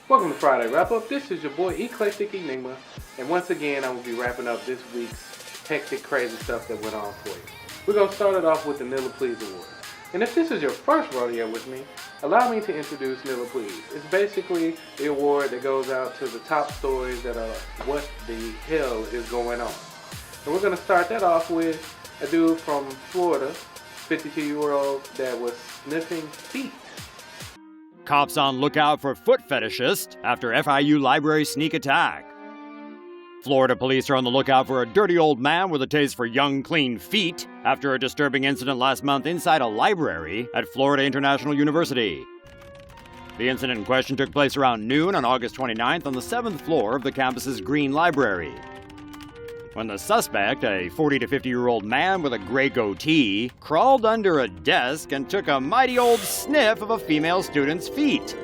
Welcome to Friday Wrap Up. This is your boy Eclectic Enigma, and once again I will be wrapping up this week's hectic, crazy stuff that went on for you. We're going to start it off with the Nillaplease Award. And if this is your first rodeo with me, allow me to introduce Nillaplease. It's basically the award that goes out to the top stories that are what the hell is going on. And we're going to start that off with a dude from Florida, 52-year-old, that was sniffing feet. Cops on lookout for foot fetishist after FIU library sneak attack. Florida police are on the lookout for a dirty old man with a taste for young, clean feet after a disturbing incident last month inside a library at Florida International University. The incident in question took place around noon on August 29th on the 7th floor of the campus's Green Library, when the suspect, a 40 to 50-year-old man with a gray goatee, crawled under a desk and took a mighty old sniff of a female student's feet.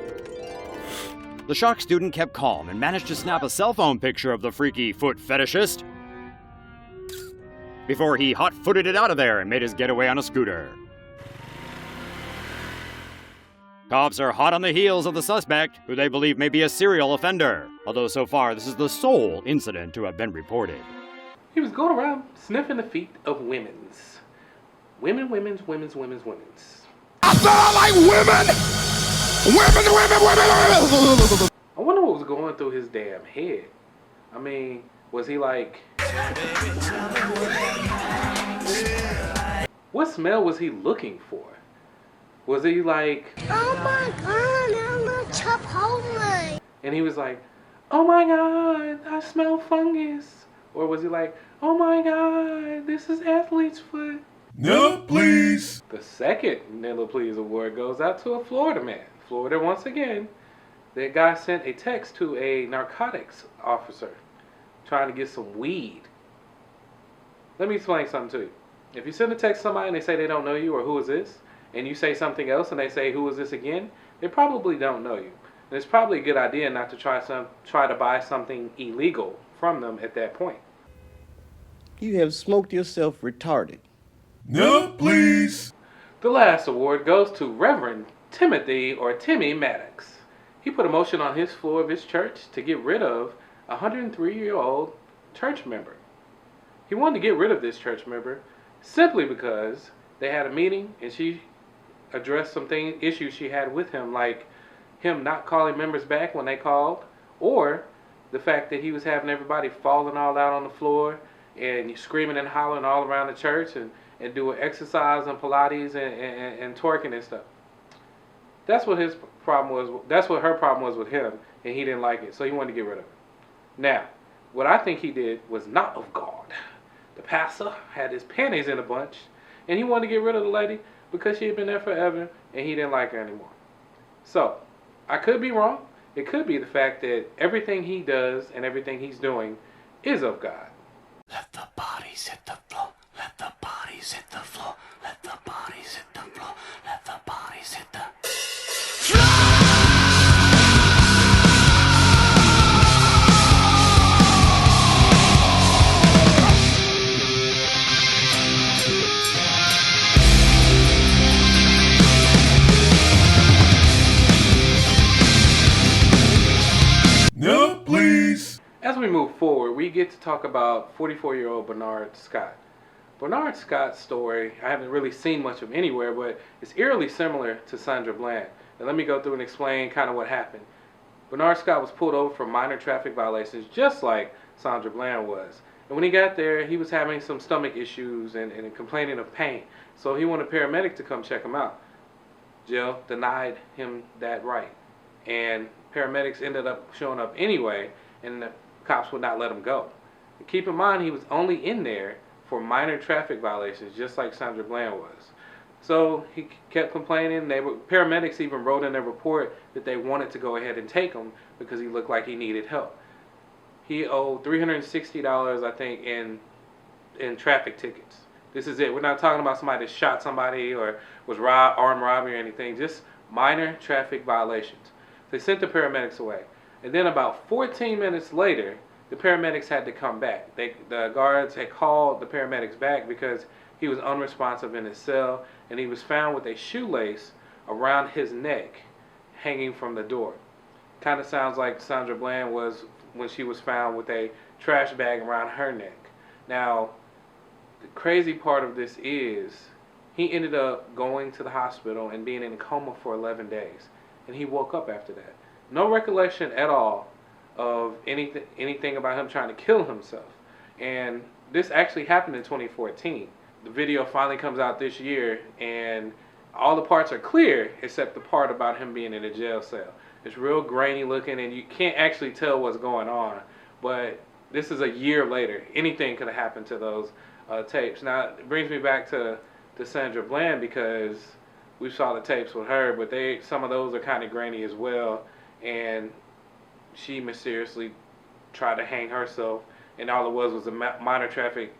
The shocked student kept calm and managed to snap a cell phone picture of the freaky foot fetishist before he hot-footed it out of there and made his getaway on a scooter. Cops are hot on the heels of the suspect, who they believe may be a serial offender, although so far this is the sole incident to have been reported. He was going around sniffing the feet of women's. Women's. I said I like women! Women! I wonder what was going through his damn head. I mean, was he like... What smell was he looking for? Was he like... Oh my god, I love Chipotle! And he was like, oh my god, I smell fungus. Or was he like, oh my god, this is athlete's foot? Nillaplease! The second Nillaplease award goes out to a Florida man. Florida, once again, that guy sent a text to a narcotics officer trying to get some weed. Let me explain something to you. If you send a text to somebody and they say they don't know you or who is this, and you say something else and they say who is this again, they probably don't know you. And it's probably a good idea not to try to buy something illegal from them at that point. You have smoked yourself retarded. Nillaplease! The last award goes to Reverend Timothy or Timmy Maddox. He put a motion on his floor of his church to get rid of a 103-year-old church member. He wanted to get rid of this church member simply because they had a meeting and she addressed some issues she had with him, like him not calling members back when they called, or the fact that he was having everybody falling all out on the floor and screaming and hollering all around the church and doing exercise and Pilates and twerking and stuff. That's what his problem was. That's what her problem was with him, and he didn't like it, so he wanted to get rid of it. Now, what I think he did was not of God. The pastor had his panties in a bunch, and he wanted to get rid of the lady because she had been there forever, and he didn't like her anymore. So, I could be wrong. It could be the fact that everything he does and everything he's doing is of God. Let the bodies hit the floor. Let the bodies hit the floor. Let the bodies hit the floor. Let the bodies hit the Nillaplease! As we move forward, we get to talk about 44-year-old Bernard Scott. Bernard Scott's story, I haven't really seen much of anywhere, but it's eerily similar to Sandra Bland. And let me go through and explain kind of what happened. Bernard Scott was pulled over for minor traffic violations, just like Sandra Bland was. And when he got there, he was having some stomach issues and complaining of pain. So he wanted a paramedic to come check him out. Jill denied him that right. And paramedics ended up showing up anyway, and the cops would not let him go. And keep in mind, he was only in there for minor traffic violations, just like Sandra Bland was. So he kept complaining. Paramedics even wrote in their report that they wanted to go ahead and take him because he looked like he needed help. He owed $360, I think, in traffic tickets. This is it. We're not talking about somebody that shot somebody or was armed robbery or anything. Just minor traffic violations. They sent the paramedics away. And then about 14 minutes later, the paramedics had to come back. The guards had called the paramedics back because He was unresponsive in his cell, and he was found with a shoelace around his neck hanging from the door. Kind of sounds like Sandra Bland was when she was found with a trash bag around her neck. Now, the crazy part of this is he ended up going to the hospital and being in a coma for 11 days. And he woke up after that. No recollection at all of anything about him trying to kill himself. And this actually happened in 2014. The video finally comes out this year, and all the parts are clear except the part about him being in a jail cell. It's real grainy looking, and you can't actually tell what's going on. But this is a year later. Anything could have happened to those tapes. Now, it brings me back to Sandra Bland, because we saw the tapes with her, but some of those are kind of grainy as well. And she mysteriously tried to hang herself, and all it was a minor traffic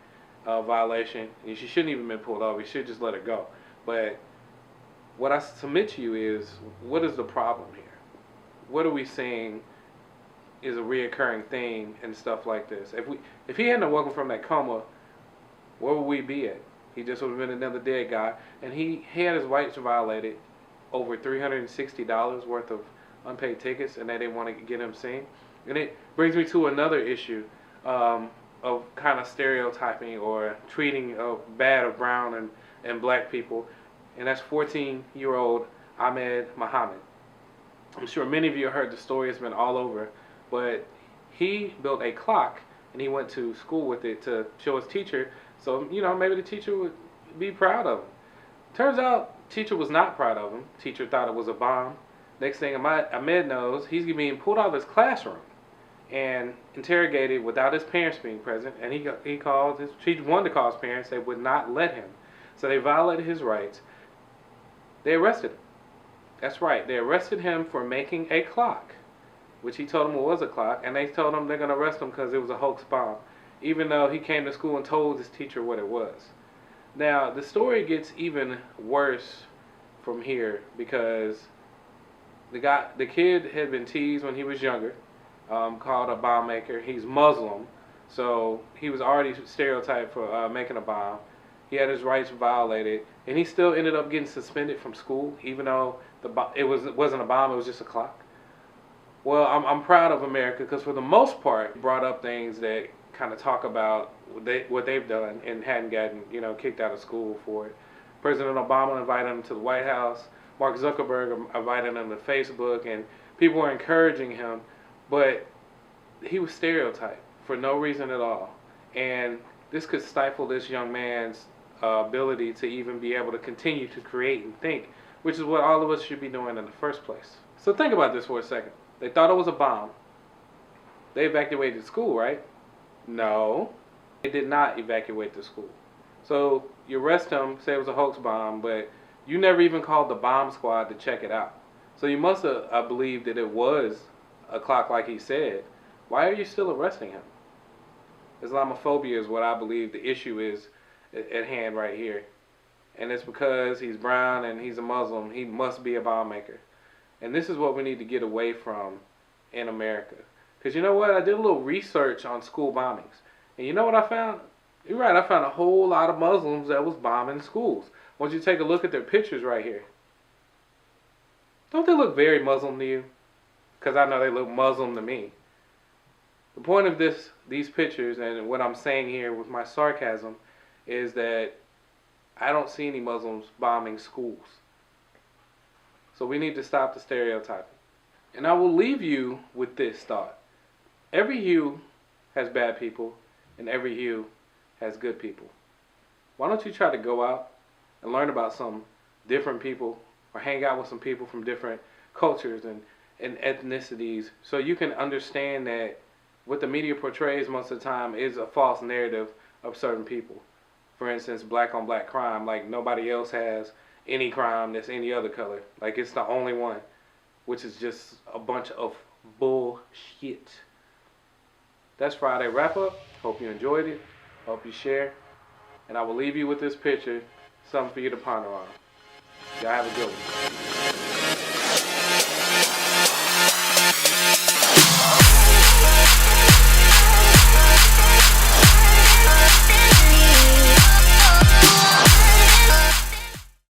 violation. And she shouldn't even been pulled over. You should just let her go. But what I submit to you is, what is the problem here? What are we seeing is a reoccurring thing and stuff like this? If he hadn't woken from that coma, where would we be at? He just would have been another dead guy, and he had his rights violated, over $360 worth of unpaid tickets, and they didn't want to get him seen. And it brings me to another issue of kind of stereotyping or treating bad of brown and black people, and that's 14-year-old Ahmed Muhammad. I'm sure many of you have heard the story. It's been all over, but he built a clock, and he went to school with it to show his teacher. So, maybe the teacher would be proud of him. Turns out, teacher was not proud of him. Teacher thought it was a bomb. Next thing Ahmed knows, he's being pulled out of his classroom and interrogated without his parents being present. And he called his teacher, wanted to call his parents. They would not let him. So they violated his rights. They arrested him. That's right. They arrested him for making a clock, which he told them it was a clock. And they told him they're going to arrest him because it was a hoax bomb, even though he came to school and told his teacher what it was. Now, the story gets even worse from here, because the kid had been teased when he was younger, called a bomb maker. He's Muslim, so he was already stereotyped for making a bomb. He had his rights violated, and he still ended up getting suspended from school, even though it wasn't a bomb, it was just a clock. Well, I'm proud of America, because for the most part, it brought up things that kind of talk about what they've done and hadn't gotten kicked out of school for it. President Obama invited him to the White House. Mark Zuckerberg invited him to Facebook, and people were encouraging him, but he was stereotyped for no reason at all. And this could stifle this young man's ability to even be able to continue to create and think, which is what all of us should be doing in the first place. So think about this for a second. They thought it was a bomb. They evacuated the school, right? No, they did not evacuate the school. So you arrest him, say it was a hoax bomb, but you never even called the bomb squad to check it out. So you must have believed that it was a clock like he said. Why are you still arresting him? Islamophobia is what I believe the issue is at hand right here. And it's because he's brown and he's a Muslim, he must be a bomb maker. And this is what we need to get away from in America. Because you know what? I did a little research on school bombings. And you know what I found? You're right, I found a whole lot of Muslims that was bombing schools. I want you to take a look at their pictures right here. Don't they look very Muslim to you? Because I know they look Muslim to me. The point of these pictures, and what I'm saying here with my sarcasm, is that I don't see any Muslims bombing schools. So we need to stop the stereotyping. And I will leave you with this thought. Every hue has bad people, and every hue has good people. Why don't you try to go out and learn about some different people, or hang out with some people from different cultures and ethnicities, so you can understand that what the media portrays most of the time is a false narrative of certain people. For instance, black on black crime, like nobody else has any crime that's any other color. Like it's the only one, which is just a bunch of bullshit. That's Friday Wrap Up. Hope you enjoyed it. Hope you share. And I will leave you with this picture, something for you to ponder on. Y'all have a good one.